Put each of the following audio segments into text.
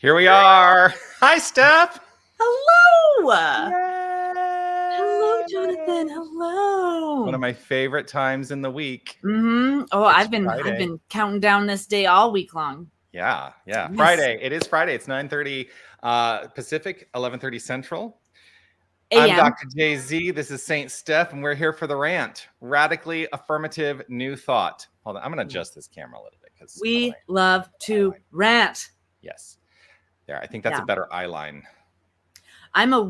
Here we are. Hi, Steph. Hello. Yay! Hello, Jonathan. Hello. One of my favorite times in the week. Oh, It's I've been Friday. counting down this day all week long. Yeah. Yes. Friday. It is Friday. It's 9:30 Pacific, 11:30 Central. AM. I'm Dr. Jay-Z. This is St. Steph, and we're here for the RANT, Radically Affirmative New Thought. Hold on. I'm going to adjust this camera a little bit because We love to rant. Yes. There. I think that's a better eye line. I'm a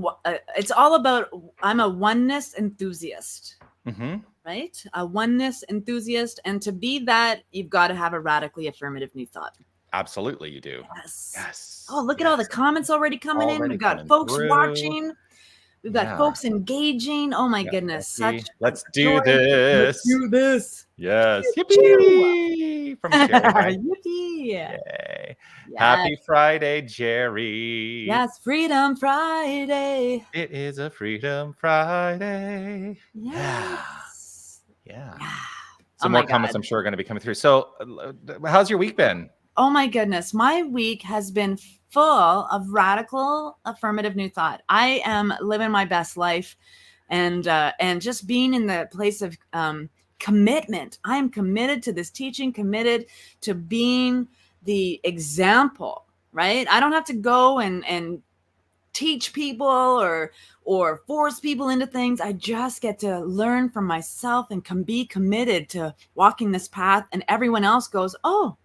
oneness enthusiast. Mm-hmm. Right? A oneness enthusiast. And to be that, you've got to have a radically affirmative new thought. Absolutely, you do. Yes. Oh, look at all the comments already coming in. We've got folks watching. We've got folks engaging. Oh my goodness. Let's do this. Let's do this. Yes. Yippee! From Jerry. Yippee. Yay. Yes. Happy Friday, Jerry. Yes, Freedom Friday. It is a Freedom Friday. Yes. Yeah. Some more comments I'm sure are going to be coming through. So how's your week been? Oh my goodness. My week has been full of radical affirmative new thought. I am living my best life and just being in the place of commitment. I am committed to this teaching, committed to being the example, right? I don't have to go and teach people or force people into things. I just get to learn from myself and can be committed to walking this path, and everyone else goes, oh.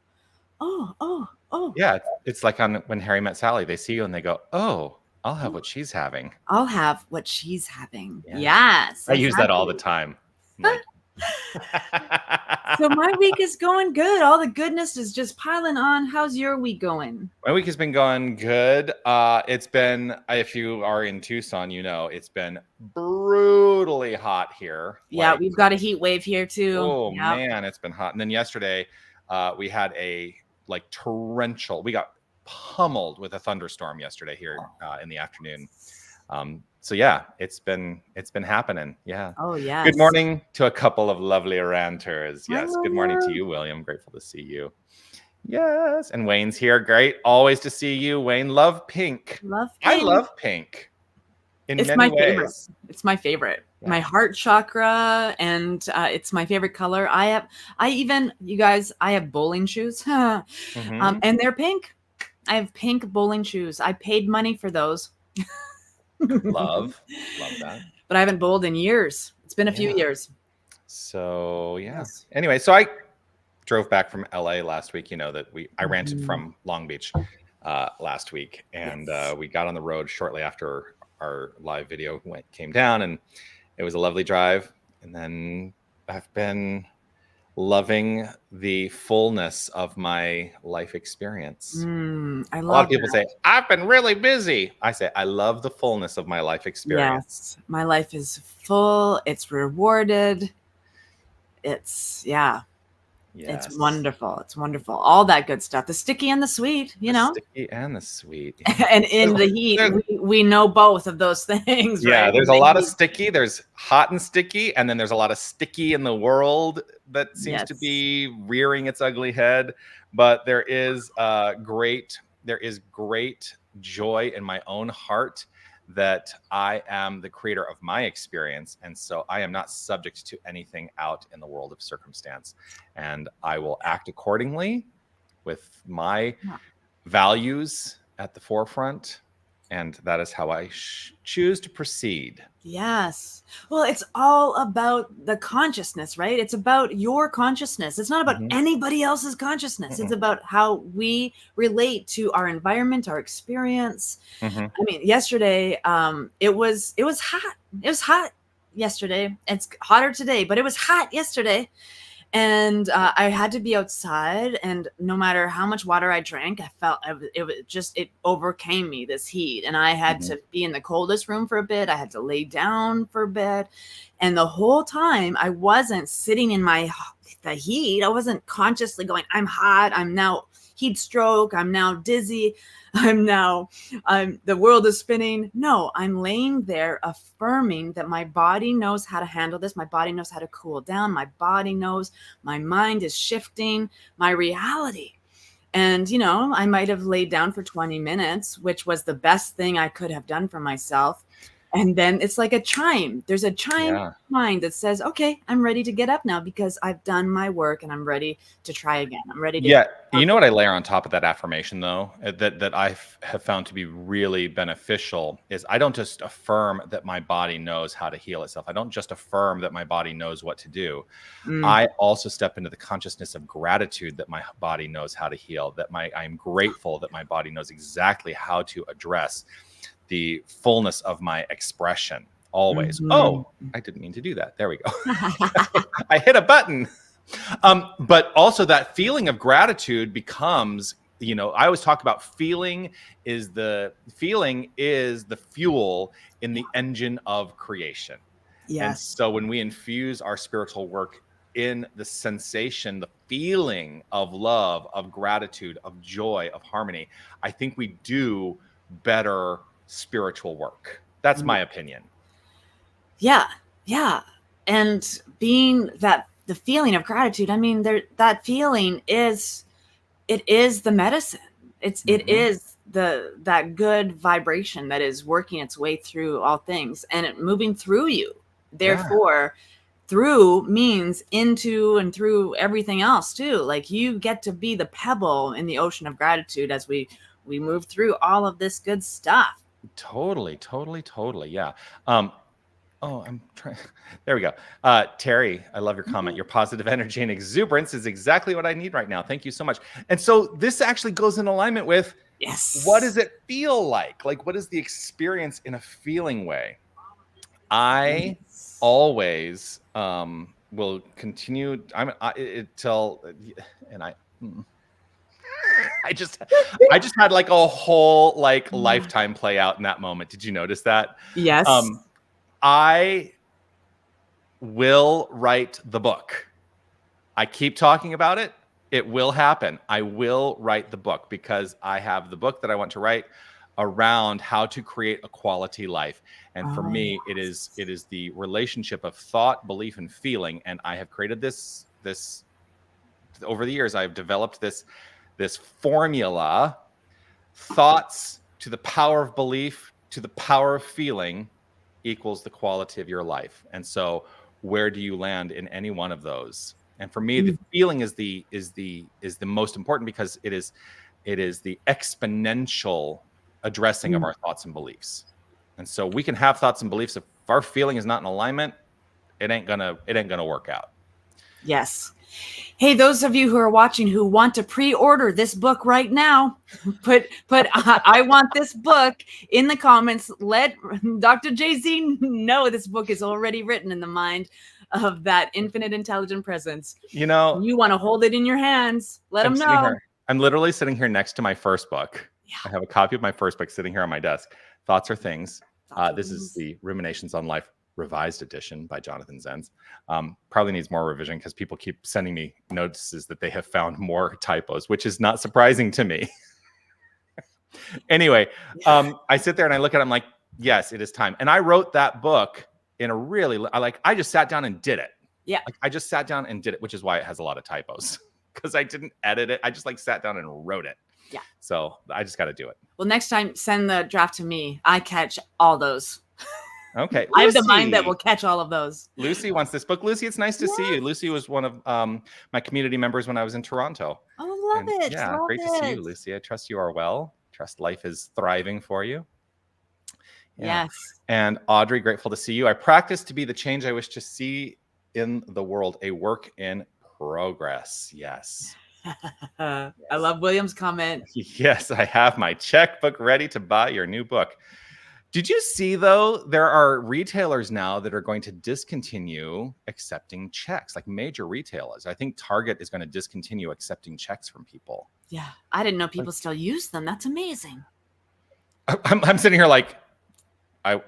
Yeah, it's like when Harry Met Sally, they see you and they go, oh, I'll have what she's having. I'll have what she's having. Yeah. Yes. I use that all the time. Like... So my week is going good. All the goodness is just piling on. How's your week going? My week has been going good. It's been, if you are in Tucson, you know, it's been brutally hot here. Yeah, we've got a heat wave here too. Oh, man, it's been hot. And then yesterday, we had a torrential, we got pummeled with a thunderstorm yesterday here in the afternoon. So yeah, it's been happening. Yeah. Oh yeah. Good morning to a couple of lovely ranters. Yes. Good morning to you, William. Grateful to see you. Yes. And Wayne's here. Great. Always to see you, Wayne. Love pink. Love pink. I love pink. It's my favorite. It's my favored. Yeah. My heart chakra, and it's my favorite color. I have bowling shoes, and they're pink. I have pink bowling shoes. I paid money for those. Love that. But I haven't bowled in years. It's been a few years. So yes. Anyway, so I drove back from LA last week. You know that I ranted from Long Beach last week, and we got on the road shortly after our live video came down, and it was a lovely drive. And then I've been loving the fullness of my life experience. A lot of people say, I've been really busy. I say, I love the fullness of my life experience. Yes, my life is full. It's rewarded. It's It's wonderful. It's wonderful. All that good stuff. The sticky and the sweet, you know. Sticky and the sweet. And in the heat, we know both of those things. Yeah, right? There's a lot of sticky. There's hot and sticky. And then there's a lot of sticky in the world that seems to be rearing its ugly head. But there is great joy in my own heart that I am the creator of my experience. And so I am not subject to anything out in the world of circumstance. And I will act accordingly with my values at the forefront. And that is how I choose to proceed. Yes. Well, it's all about the consciousness, right? It's about your consciousness. It's not about anybody else's consciousness. It's about how we relate to our environment, our experience. I mean, yesterday, it was hot. It was hot yesterday. It's hotter today, but it was hot yesterday. And I had to be outside, and no matter how much water I drank, I felt it overcame me, this heat. And I had to be in the coldest room for a bit. I had to lay down for a bit. And the whole time I wasn't sitting in the heat. I wasn't consciously going, I'm hot. I'm now heat stroke. I'm now dizzy. The world is spinning. No, I'm laying there affirming that my body knows how to handle this. My body knows how to cool down. My body knows my mind is shifting my reality. And, I might have laid down for 20 minutes, which was the best thing I could have done for myself. And then it's like a chime. There's a chime in mind that says, okay, I'm ready to get up now because I've done my work and I'm ready to try again. I'm ready to. Yeah. You know what I layer on top of that affirmation, though, that I have found to be really beneficial is I don't just affirm that my body knows how to heal itself. I don't just affirm that my body knows what to do. I also step into the consciousness of gratitude that my body knows how to heal, that I'm grateful that my body knows exactly how to address the fullness of my expression always. Oh, I didn't mean to do that. There we go. I hit a button. But also that feeling of gratitude becomes, I always talk about feeling is the fuel in the engine of creation. Yes. And so when we infuse our spiritual work in the sensation, the feeling of love, of gratitude, of joy, of harmony, I think we do better spiritual work. That's my opinion. Yeah. And being the feeling of gratitude, I mean, that feeling is the medicine. It is that good vibration that is working its way through all things and it moving through you. Therefore, through means into and through everything else too. Like you get to be the pebble in the ocean of gratitude as we move through all of this good stuff. Totally. Yeah. I'm trying. There we go. Terry, I love your comment. Your positive energy and exuberance is exactly what I need right now. Thank you so much. And so this actually goes in alignment with what does it feel like? Like, what is the experience in a feeling way? I always will continue. I just had like a whole lifetime play out in that moment. Did you notice that? Yes. I will write the book. I keep talking about it. It will happen. I will write the book because I have the book that I want to write around how to create a quality life. And for me, it is the relationship of thought, belief, and feeling. And I have created this over the years. I've developed this formula: thoughts to the power of belief to the power of feeling equals the quality of your life. And so where do you land in any one of those? And for me, the feeling is the most important because it is the exponential addressing of our thoughts and beliefs. And so we can have thoughts and beliefs. If our feeling is not in alignment, it ain't gonna work out. Yes. Hey, those of you who are watching who want to pre-order this book right now, put I want this book in the comments. Let Dr. JZ know this book is already written in the mind of that infinite intelligent presence. You want to hold it in your hands. Let them know. I'm literally sitting here next to my first book. Yeah. I have a copy of my first book sitting here on my desk. Thoughts Are Things. This is the Ruminations on Life Revised Edition by Jonathan Zenz. Probably needs more revision because people keep sending me notices that they have found more typos, which is not surprising to me. Anyway, I sit there and I look at it, I'm like, yes, it is time. And I wrote that book in I just sat down and did it. Yeah. I just sat down and did it, which is why it has a lot of typos because I didn't edit it. I just sat down and wrote it. Yeah. So I just got to do it. Well, next time, send the draft to me. I catch all those. Okay. I have the mind that will catch all of those. Lucy wants this book. Lucy, it's nice to see you. Lucy was one of my community members when I was in Toronto. Oh, love it. Yeah, great to see you, Lucy. I trust you are well. Trust life is thriving for you. Yeah. Yes. And Audrey, grateful to see you. I practice to be the change I wish to see in the world, a work in progress. Yes. I love William's comment. Yes, I have my checkbook ready to buy your new book. Did you see, though, there are retailers now that are going to discontinue accepting checks, like major retailers. I think Target is going to discontinue accepting checks from people. Yeah, I didn't know people still use them. That's amazing. I'm sitting here I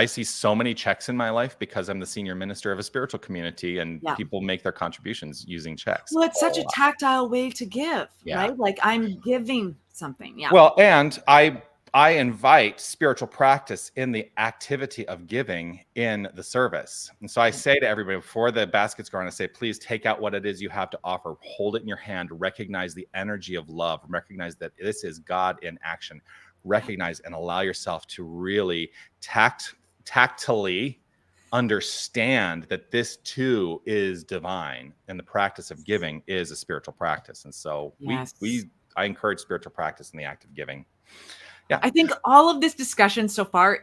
see so many checks in my life because I'm the senior minister of a spiritual community and people make their contributions using checks. Well, it's such a tactile way to give, right? Like I'm giving something. Yeah. Well, and I I invite spiritual practice in the activity of giving in the service. And so I say to everybody before the baskets go on, I say, please take out what it is you have to offer, hold it in your hand, recognize the energy of love, recognize that this is God in action, recognize and allow yourself to really tactily understand that this too is divine, and the practice of giving is a spiritual practice. And so I encourage spiritual practice in the act of giving. Yeah. I think all of this discussion so far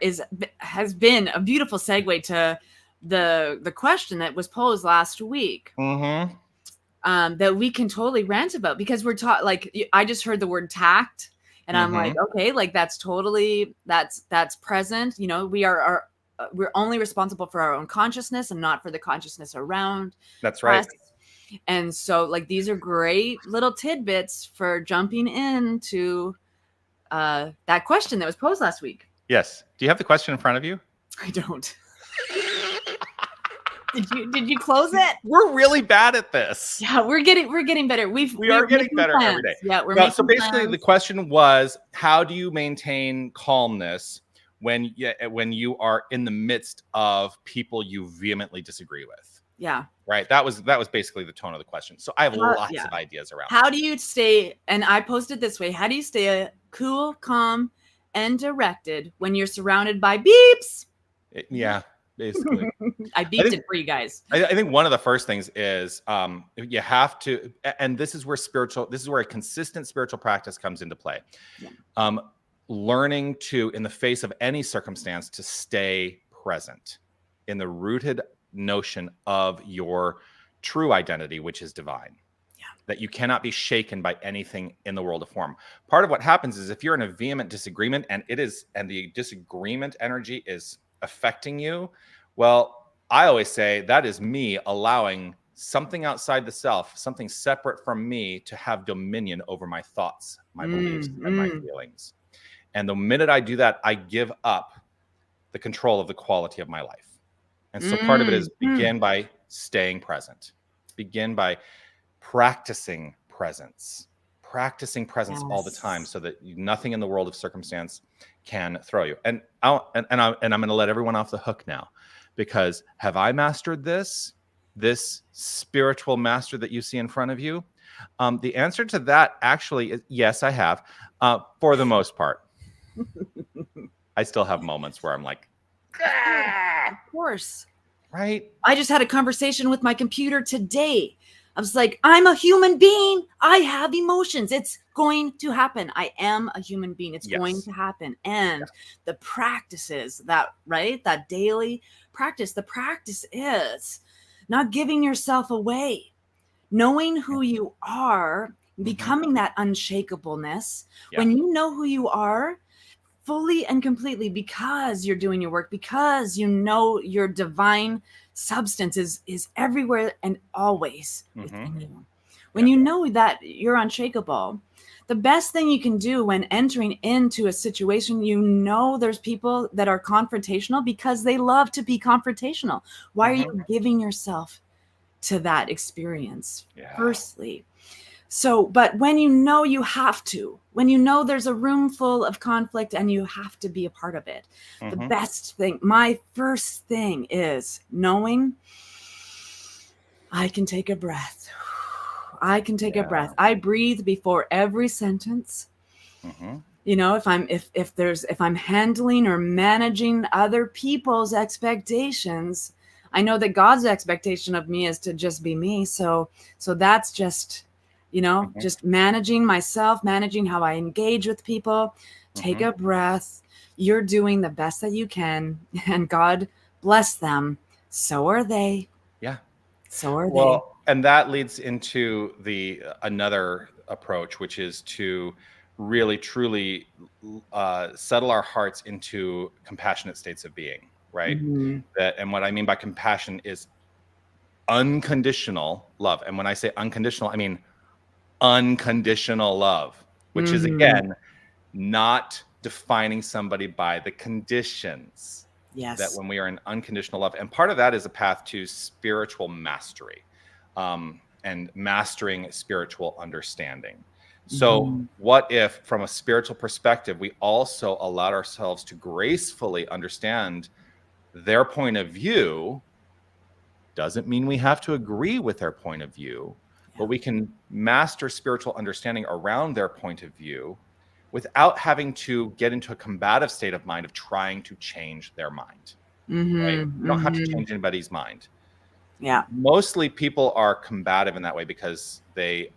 has been a beautiful segue to the question that was posed last week, that we can totally rant about, because we're taught, like, I just heard the word tact, and I'm like, okay, like that's present. You know, we're only responsible for our own consciousness and not for the consciousness around. That's right. us. And so, like, these are great little tidbits for jumping into that question that was posed last week. Yes. Do you have the question in front of you? I don't. Did you close it? We're really bad at this. Yeah, we're getting better. We are getting better plans. every day. Yeah, we're making so basically plans. The question was, how do you maintain calmness when you are in the midst of people you vehemently disagree with? Yeah. Right. That was basically the tone of the question. So I have lots of ideas around how do you stay, and I posted this way, how do you stay cool, calm, and directed when you're surrounded by beeps? Yeah, basically. I beeped it for you guys. I think one of the first things is you have to, and this is where a consistent spiritual practice comes into play. Yeah. Learning to, in the face of any circumstance, to stay present in the rooted notion of your true identity, which is divine. Yeah. That you cannot be shaken by anything in the world of form. Part of what happens is, if you're in a vehement disagreement and the disagreement energy is affecting you, well, I always say that is me allowing something outside the self, something separate from me, to have dominion over my thoughts, my beliefs, and my feelings. And the minute I do that, I give up the control of the quality of my life. And so part of it is begin by staying present. Begin by practicing presence. Practicing presence all the time, so that nothing in the world of circumstance can throw you. And I'm going to let everyone off the hook now, because have I mastered this spiritual master that you see in front of you? The answer to that actually is yes, I have, for the most part. I still have moments where I'm like, of course. Right. I just had a conversation with my computer today. I was like, I'm a human being. I have emotions. It's going to happen. I am a human being. It's going to happen. And the practices that daily practice, the practice is not giving yourself away, knowing who you are, becoming that unshakableness. Yeah. When you know who you are fully and completely, because you're doing your work, because you know your divine substance is everywhere and always within you. When you know that you're unshakable, the best thing you can do when entering into a situation, you know there's people that are confrontational because they love to be confrontational. Why are you giving yourself to that experience? Firstly. So, but when you know you have to, when you know there's a room full of conflict and you have to be a part of it, the best thing, my first thing is knowing I can take a breath. I can take a breath. I breathe before every sentence. You know, if I'm handling or managing other people's expectations, I know that God's expectation of me is to just be me. So that's just, you know, just managing myself, managing how I engage with people. Take a breath. You're doing the best that you can, and God bless them. So are they. Yeah. So are they. And that leads into another approach, which is to really, truly settle our hearts into compassionate states of being, right? And what I mean by compassion is unconditional love. And when I say unconditional, I mean unconditional love, which is, again, not defining somebody by the conditions. Yes. That when we are in unconditional love, and part of that is a path to spiritual mastery, and mastering spiritual understanding. So what if, from a spiritual perspective, we also allowed ourselves to gracefully understand their point of view? Doesn't mean we have to agree with their point of view, but we can master spiritual understanding around their point of view without having to get into a combative state of mind of trying to change their mind. Right? You don't have to change anybody's mind. Yeah. Mostly people are combative in that way because they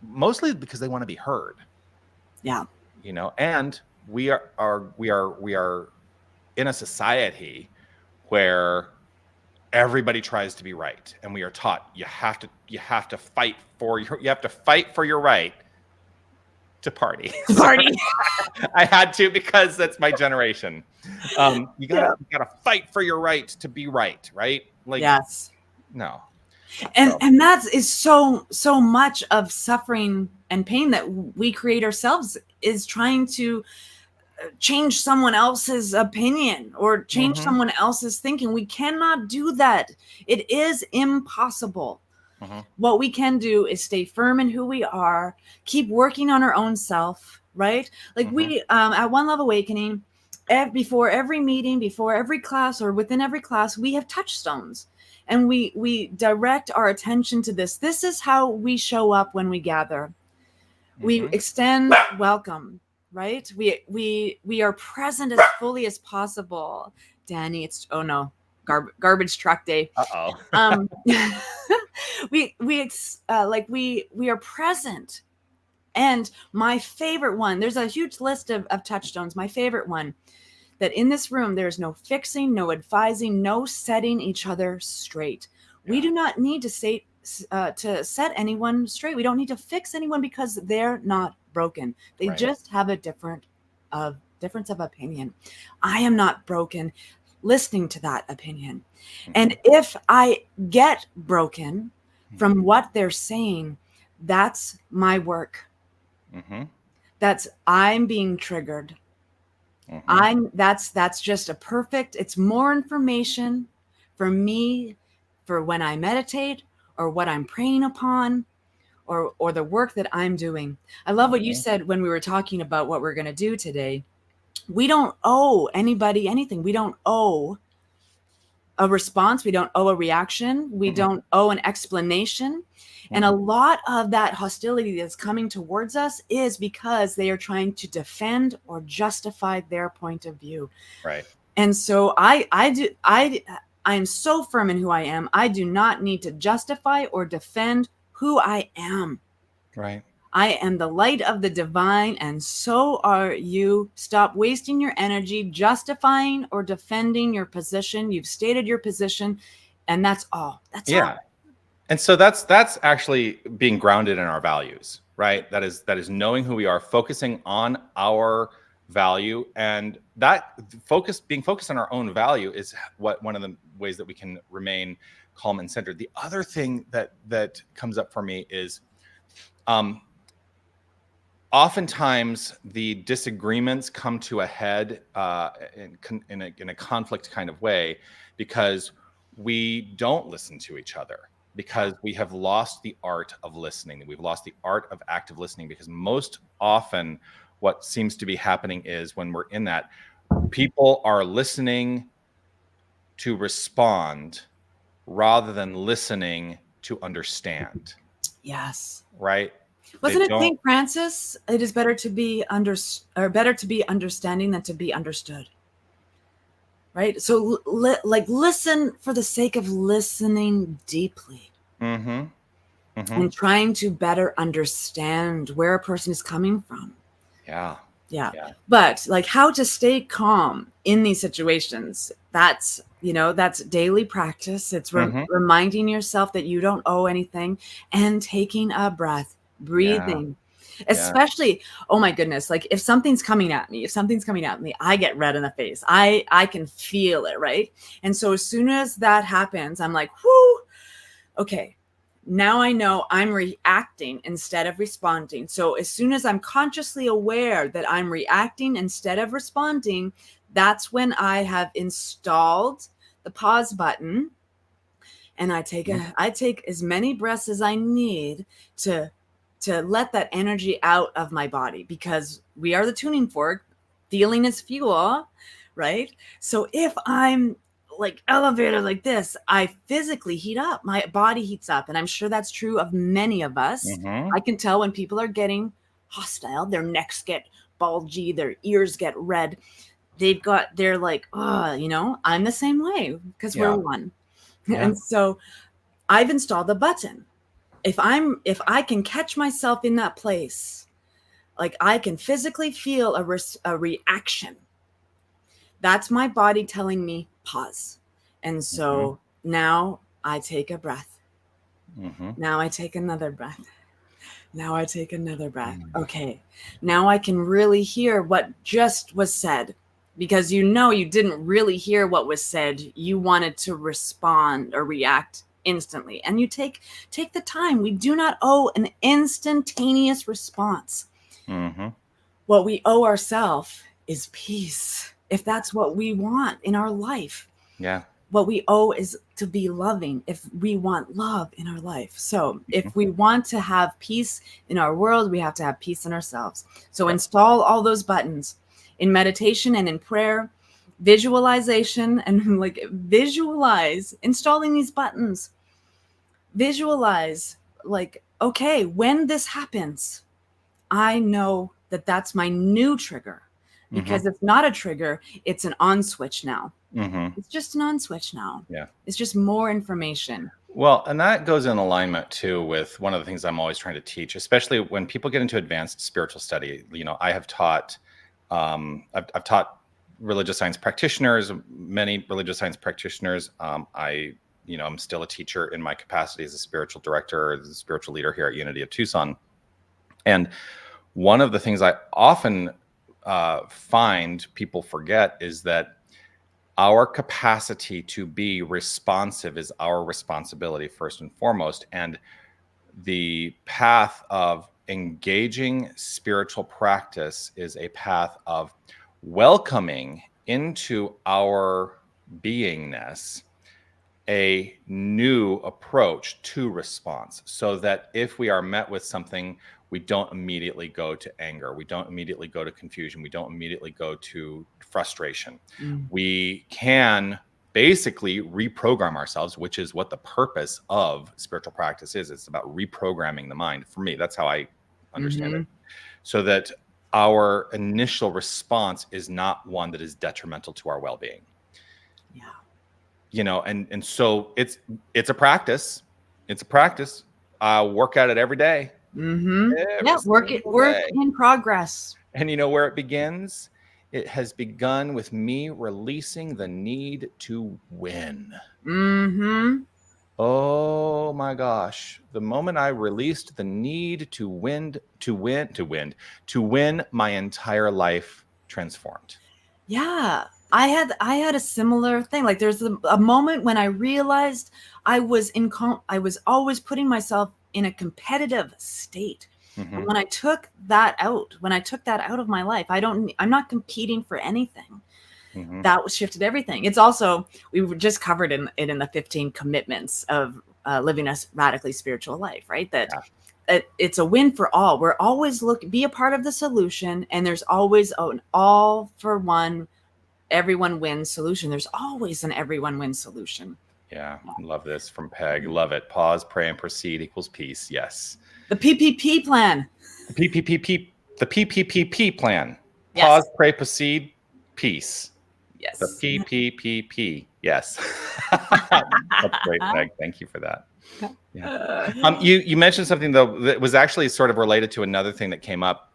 mostly because they want to be heard. Yeah. You know, and we are in a society where everybody tries to be right, and we are taught you have to fight for your right to party. I had to, because that's my generation. You gotta fight for your right to be right, like, yes. No. And that is so much of suffering and pain that we create ourselves, is trying to change someone else's opinion or change someone else's thinking. We cannot do that. It is impossible. What we can do is stay firm in who we are, keep working on our own self, right? Like we, at One Love Awakening, before every meeting, before every class, or within every class, we have touchstones. And we direct our attention to this. This is how we show up when we gather. We extend welcome, right? We are present as fully as possible. Danny, it's garbage truck day. We are present. And my favorite one, there's a huge list of touchstones. My favorite one, that in this room, there's no fixing, no advising, no setting each other straight. Yeah. We do not need to set anyone straight. We don't need to fix anyone because they're not broken. They just have a difference of opinion. I am not broken. Listening to that opinion. And if I get broken from what they're saying, that's my work. I'm being triggered. That's just it's more information for me for when I meditate, or what I'm praying upon, or the work that I'm doing. I love what you said when we were talking about what we're going to do today. We don't owe anybody anything. We don't owe a response. We don't owe a reaction. We don't owe an explanation. And a lot of that hostility that's coming towards us is because they are trying to defend or justify their point of view. Right. And so I'm so firm in who I am. I do not need to justify or defend who I am. Right. I am the light of the divine, and so are you. Stop wasting your energy justifying or defending your position. You've stated your position, and that's all. That's all. And so that's actually being grounded in our values, right? That is knowing who we are, focusing on our value, and that being focused on our own value is one of the ways that we can remain calm and centered. The other thing that comes up for me is, oftentimes the disagreements come to a head in a conflict kind of way because we don't listen to each other, because we have lost the art of listening. We've lost the art of active listening, because most often what seems to be happening is, when we're in that, people are listening to respond rather than listening to understand. Yes. Right? Wasn't it St. Francis? It is better to be understanding than to be understood. Right? So listen for the sake of listening deeply. And trying to better understand where a person is coming from. Yeah. But how to stay calm in these situations, that's daily practice. It's reminding yourself that you don't owe anything, and taking a breath, breathing. Especially, oh my goodness, if something's coming at me, I get red in the face. I can feel it, right? And so as soon as that happens, I'm like, whoo, okay, now I know I'm reacting instead of responding. So as soon as I'm consciously aware that I'm reacting instead of responding, that's when I have installed the pause button, and I take as many breaths as I need to to let that energy out of my body, because we are the tuning fork. Feeling is fuel, right? So if I'm like elevated like this, I physically heat up. My body heats up. And I'm sure that's true of many of us. I can tell when people are getting hostile, their necks get bulgy, their ears get red. They're like, oh, you know, I'm the same way because we're one. And so I've installed a button. If I can catch myself in that place, like I can physically feel a reaction, that's my body telling me pause. And so now I take a breath. Now I take another breath. Now I take another breath. Okay. Now I can really hear what just was said, because you know you didn't really hear what was said. You wanted to respond or react instantly. And you take the time. We do not owe an instantaneous response. What we owe ourselves is peace, if that's what we want in our life. Yeah. What we owe is to be loving, if we want love in our life. So if we want to have peace in our world, we have to have peace in ourselves. So install all those buttons in meditation and in prayer, visualization, and like visualize installing these buttons. Visualize, like, okay, when this happens, I know that that's my new trigger, because it's not a trigger. It's an on switch now. It's just an on switch now. Yeah. It's just more information. Well, and that goes in alignment too with one of the things I'm always trying to teach, especially when people get into advanced spiritual study. You know, I have taught, I've taught religious science practitioners, many religious science practitioners. I'm still a teacher in my capacity as a spiritual director, as a spiritual leader here at Unity of Tucson. And one of the things I often find people forget is that our capacity to be responsive is our responsibility first and foremost. And the path of engaging spiritual practice is a path of welcoming into our beingness a new approach to response, so that if we are met with something, we don't immediately go to anger. We don't immediately go to confusion. We don't immediately go to frustration. We can basically reprogram ourselves, which is what the purpose of spiritual practice is. It's about reprogramming the mind. For me, that's how I understand it. So that our initial response is not one that is detrimental to our well-being. Yeah. You know, and so it's a practice. It's a practice. I work at it every day. Work in progress. And you know where it begins? It has begun with me releasing the need to win. Oh my gosh. The moment I released the need to win, my entire life transformed. Yeah. I had a similar thing. Like there's a moment when I realized I was always putting myself in a competitive state. And when I took that out of my life, I'm not competing for anything. That shifted everything. It's also, we were just covered in the 15 commitments of living a radically spiritual life, right? That it's a win for all. We're always be a part of the solution, and there's always an all for one, everyone wins solution. There's always an everyone wins solution. Yeah, love this from Peg. Love it. Pause, pray, and proceed equals peace. Yes. The PPP plan. The PPPP plan. Yes. Pause, pray, proceed, peace. Yes. The PPPP. Yes. That's great, Peg. Thank you for that. Yeah. You mentioned something though that was actually sort of related to another thing that came up,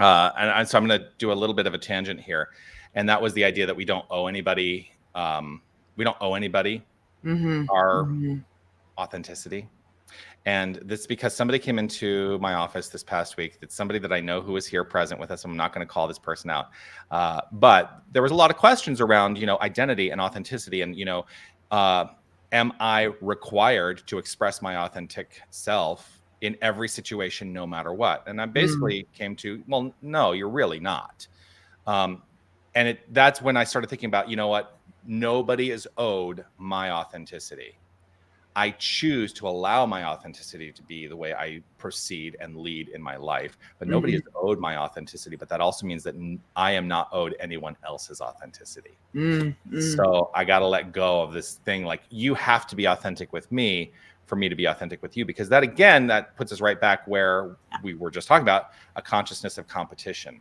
and so I'm going to do a little bit of a tangent here, and that was the idea that we don't owe anybody. Our authenticity. And this is because somebody came into my office this past week. It's somebody that I know who is here present with us. I'm not going to call this person out. But there was a lot of questions around, identity and authenticity. And, am I required to express my authentic self in every situation, no matter what? And I basically came to, well, no, you're really not. And that's when I started thinking about, you know what? Nobody is owed my authenticity. I choose to allow my authenticity to be the way I proceed and lead in my life. But nobody is owed my authenticity. But that also means that I am not owed anyone else's authenticity. So I got to let go of this thing. Like, you have to be authentic with me for me to be authentic with you, because that, again, that puts us right back where we were just talking about, a consciousness of competition.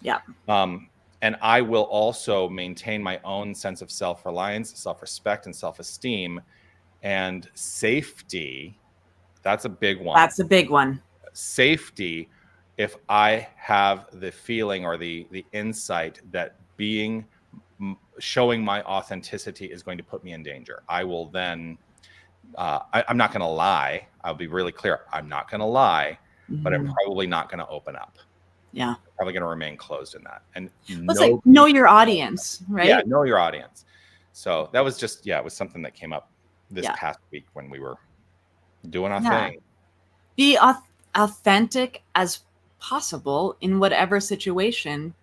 Yeah. And I will also maintain my own sense of self-reliance, self-respect, and self-esteem. And safety, that's a big one. That's a big one. Safety, if I have the feeling or the insight that showing my authenticity is going to put me in danger, I will then, I'm not going to lie. I'll be really clear. I'm not going to lie, but I'm probably not going to open up. Yeah. I'm probably going to remain closed in that. And it's like, know your audience, right? Yeah, know your audience. So that was just, it was something that came up this past week when we were doing our thing. Be authentic as possible in whatever situation,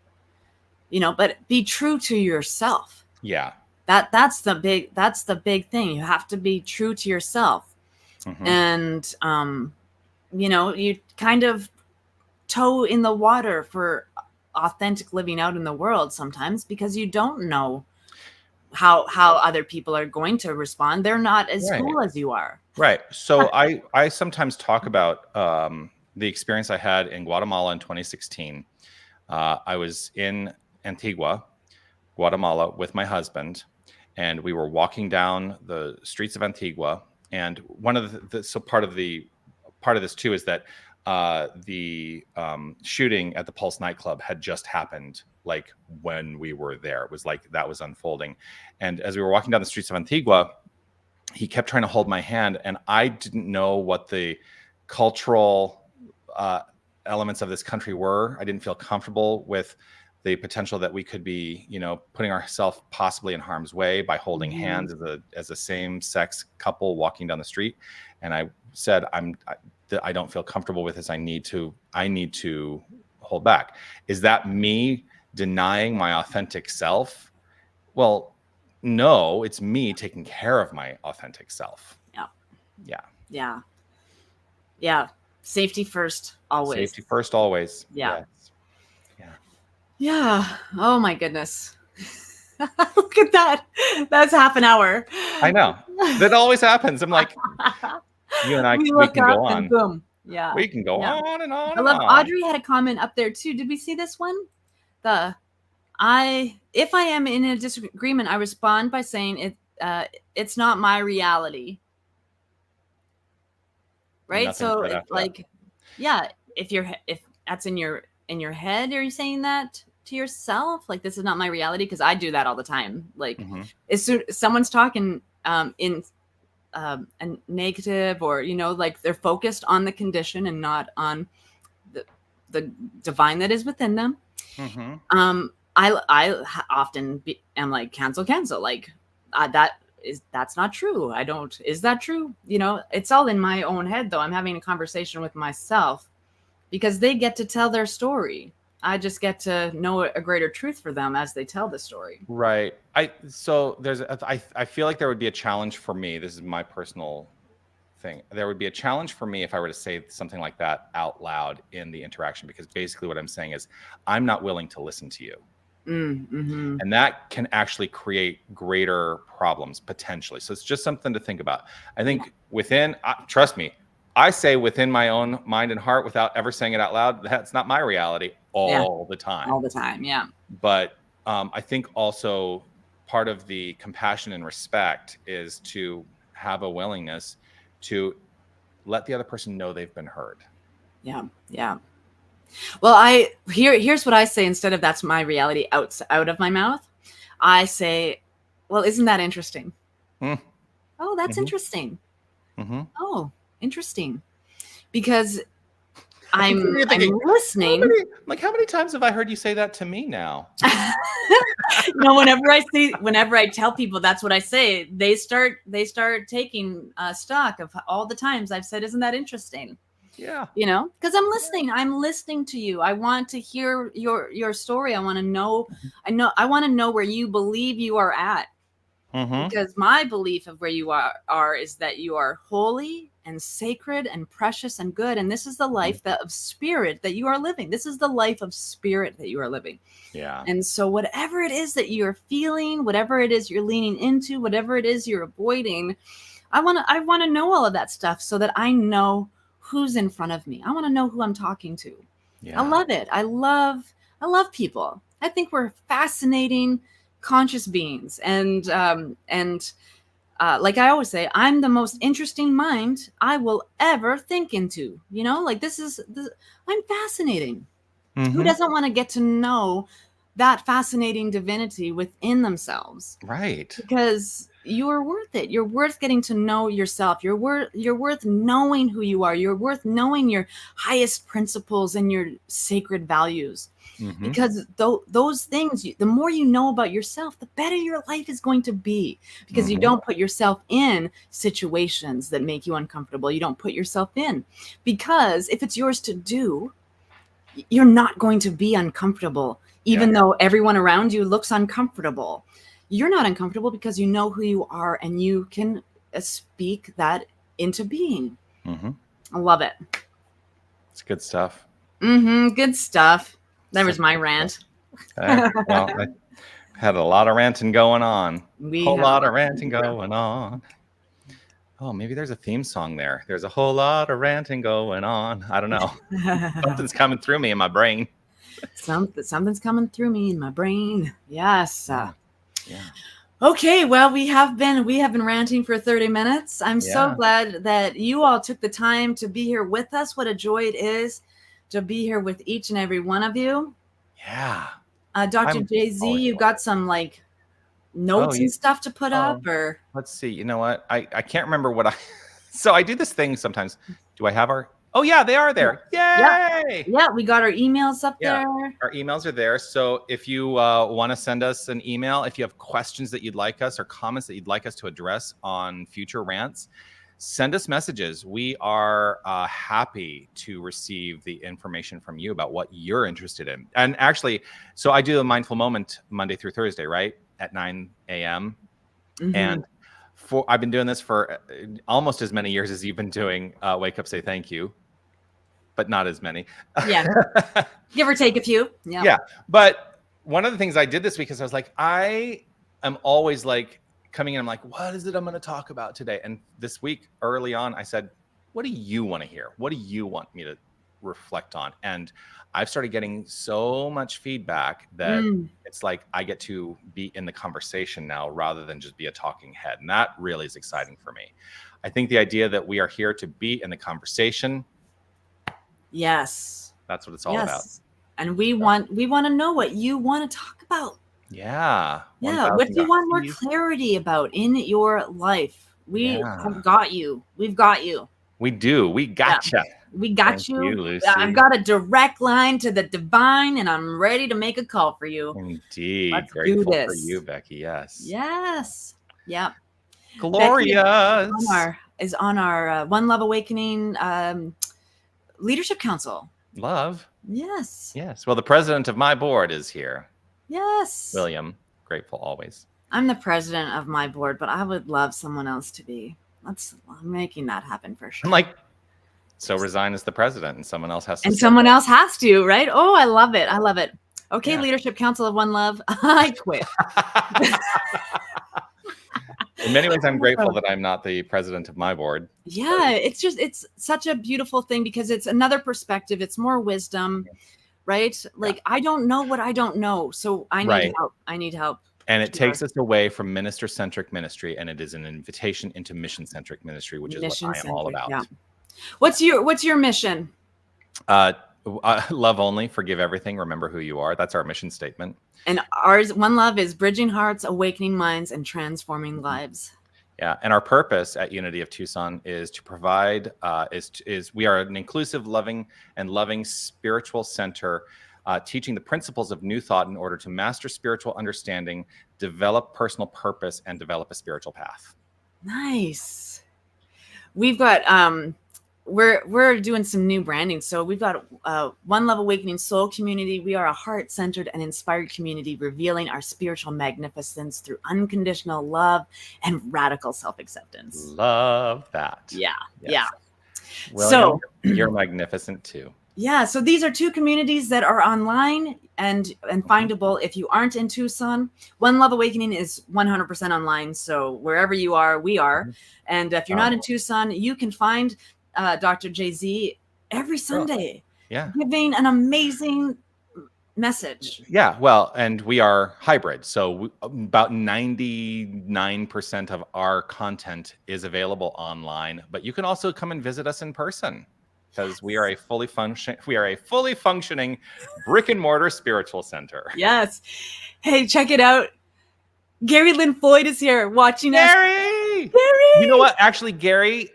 but be true to yourself. Yeah. That's the big thing. You have to be true to yourself. And, you kind of toe in the water for authentic living out in the world sometimes, because you don't know how other people are going to respond. They're not as cool as you are. Right. So I sometimes talk about the experience I had in Guatemala in 2016. I was in Antigua, Guatemala, with my husband, and we were walking down the streets of Antigua. And one of part of this too is that the shooting at the Pulse nightclub had just happened, like when we were there. It was like that was unfolding. And as we were walking down the streets of Antigua, he kept trying to hold my hand, and I didn't know what the cultural elements of this country were. I didn't feel comfortable with the potential that we could be, putting ourselves possibly in harm's way by holding hands as a same-sex couple walking down the street. And I said, I don't feel comfortable with this. I need to hold back. Is that me denying my authentic self? Well, no, it's me taking care of my authentic self. Yeah. Safety first, always. Safety first, always. Yeah. Yes. Yeah. Oh my goodness. Look at that. That's half an hour. I know. That always happens. I'm like, you and I, we can go on. And boom. Yeah. We can go on and on. I love Audrey had a comment up there too. Did we see this one? If I am in a disagreement, I respond by saying it's not my reality. Right? So if that's in your head, are you saying that to yourself? Like, this is not my reality? Because I do that all the time. Like, as soon as someone's talking in a negative, or like they're focused on the condition and not on the divine that is within them. I often am like, cancel, like that's not true. Is that true? It's all in my own head, though. I'm having a conversation with myself, because they get to tell their story. I just get to know a greater truth for them as they tell the story. Right. I feel like there would be a challenge for me. This is my personal thing. There would be a challenge for me if I were to say something like that out loud in the interaction, because basically what I'm saying is, I'm not willing to listen to you. And that can actually create greater problems potentially. So it's just something to think about. I think trust me, I say within my own mind and heart without ever saying it out loud, that's not my reality all the time. All the time, yeah. But I think also part of the compassion and respect is to have a willingness to let the other person know they've been heard. Yeah. Well, here's what I say instead of "that's my reality" out of my mouth. I say, "Well, isn't that interesting?" Oh, that's interesting. Oh, interesting. Because I'm listening. How many times have I heard you say that to me now? Whenever I tell people that's what I say, they start taking stock of all the times I've said, "Isn't that interesting?" Yeah. Because I'm listening to you. I want to hear your story. I want to know. I want to know where you believe you are at. Because my belief of where you are is that you are holy and sacred and precious and good. And this is the life of spirit that you are living. This is the life of spirit that you are living. Yeah. And so whatever it is that you're feeling, whatever it is you're leaning into, whatever it is you're avoiding, I want to know all of that stuff so that I know who's in front of me. I want to know who I'm talking to. Yeah. I love it. I love people. I think we're fascinating, conscious beings. And like I always say, I'm the most interesting mind I will ever think into. You know, like I'm fascinating. Who doesn't want to get to know that fascinating divinity within themselves? Right. Because you're worth it. You're worth getting to know yourself. You're worth knowing who you are. You're worth knowing your highest principles and your sacred values. Because those things, the more you know about yourself, the better your life is going to be. Because you don't put yourself in situations that make you uncomfortable. You don't put yourself in. Because if it's yours to do, you're not going to be uncomfortable, even though everyone around you looks uncomfortable. You're not uncomfortable because you know who you are and you can speak that into being. I love it. It's good stuff. Good stuff. That was my rant. Well, I had a lot of ranting going on. Whole lot of ranting going on. Oh, maybe there's a theme song there. There's a whole lot of ranting going on. I don't know. Something's coming through me in my brain. Something's coming through me in my brain. Yes. Yeah. Okay, well, we have been ranting for 30 minutes. I'm so glad that you all took the time to be here with us. What a joy it is to be here with each and every one of you. Yeah. Dr. Jay-Z, you got some like notes and stuff to put up, or let's see. You know what? I can't remember what so I do this thing sometimes. Do I have our yeah, they are there. Yay! Yeah, we got our emails up there. Our emails are there. So if you want to send us an email, if you have questions that you'd like us or comments that you'd like us to address on future rants, send us messages. We are happy to receive the information from you about what you're interested in. And actually, so I do a mindful moment Monday through Thursday, right? At 9 a.m. And I've been doing this for almost as many years as you've been doing Wake Up, Say Thank You, but not as many. Yeah. Give or take a few. Yeah. Yeah. But one of the things I did this week is I was like, I am always like coming in. I'm like, what is it I'm going to talk about today? And this week early on, I said, what do you want to hear? What do you want me to reflect on? And I've started getting so much feedback that it's like I get to be in the conversation now rather than just be a talking head. And that really is exciting for me. I think the idea that we are here to be in the conversation. Yes. That's what it's all about. And we want to know what you want to talk about. Yeah. Yeah. What do you want more clarity about in your life? We have got you. We've got you. We do. We gotcha. We got you. I've got a direct line to the divine, and I'm ready to make a call for you. Indeed. Let's Grateful do this. for you, Becky. Yes. Yes. Yep. Glorious. Is on our One Love Awakening Leadership Council. Love. Yes. Yes. Well, the president of my board is here. Yes. William. Grateful always. I'm the president of my board, but I would love someone else to be. I'm making that happen for sure. I'm like, so resign as the president and someone else has to. And someone else has to, right? Oh, I love it. I love it. Okay, Leadership Council of One Love. I quit. In many ways, I'm grateful that I'm not the president of my board. Yeah, it's such a beautiful thing because it's another perspective. It's more wisdom, right? Like, I don't know what I don't know. So I need help. I need help. And it takes us away from minister-centric ministry, and it is an invitation into mission-centric ministry, which is what I am all about. Yeah. What's your mission? Love only, forgive everything, remember who you are. That's our mission statement. And ours, One Love, is bridging hearts, awakening minds, and transforming lives. Yeah, and our purpose at Unity of Tucson is to provide. We are an inclusive, loving spiritual center. Teaching the principles of New Thought in order to master spiritual understanding, develop personal purpose, and develop a spiritual path. Nice. We've got we're doing some new branding. So we've got One Love Awakening Soul Community. We are a heart-centered and inspired community revealing our spiritual magnificence through unconditional love and radical self-acceptance. Love that. Yeah. Yes. Yeah. William, So you're magnificent too. yeah, so these are two communities that are online and findable if you aren't in Tucson. One Love Awakening is 100% online, so wherever you are, we are. And if you're not in Tucson, you can find Dr. Jay-Z every Sunday, giving an amazing message. Yeah, well, and we are hybrid, so about 99% of our content is available online, but you can also come and visit us in person. Because we are a fully functioning brick and mortar spiritual center. Yes. Hey, check it out. Gary Lynn Floyd is here watching us. Gary! You know what? Actually, Gary,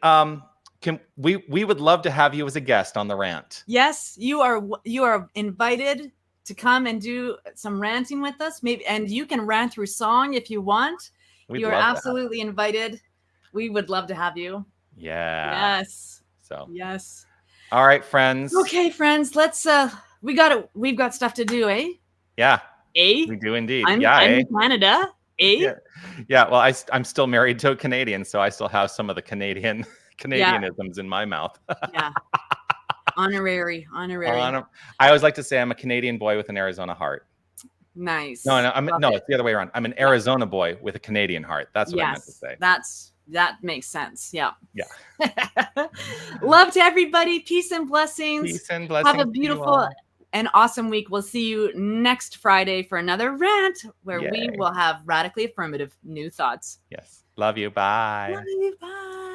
we would love to have you as a guest on the rant. Yes, you are invited to come and do some ranting with us. Maybe, and you can rant through song if you want. You are absolutely invited. We would love to have you. Yeah. Yes. So. Yes. All right, friends. Okay, friends. Let's we've got stuff to do, eh? Yeah. Eh? We do indeed. I'm in Canada. Eh? Yeah. Well, I'm still married to a Canadian, so I still have some of the Canadianisms in my mouth. Yeah. Honorary. I always like to say I'm a Canadian boy with an Arizona heart. Nice. No, it's the other way around. I'm an Arizona boy with a Canadian heart. That's what I meant to say. That makes sense. Yeah. Yeah. Love to everybody. Peace and blessings. Peace and blessings. Have a beautiful and awesome week. We'll see you next Friday for another rant where we will have Radically Affirmative New Thoughts. Yes. Love you. Bye. Love you. Bye.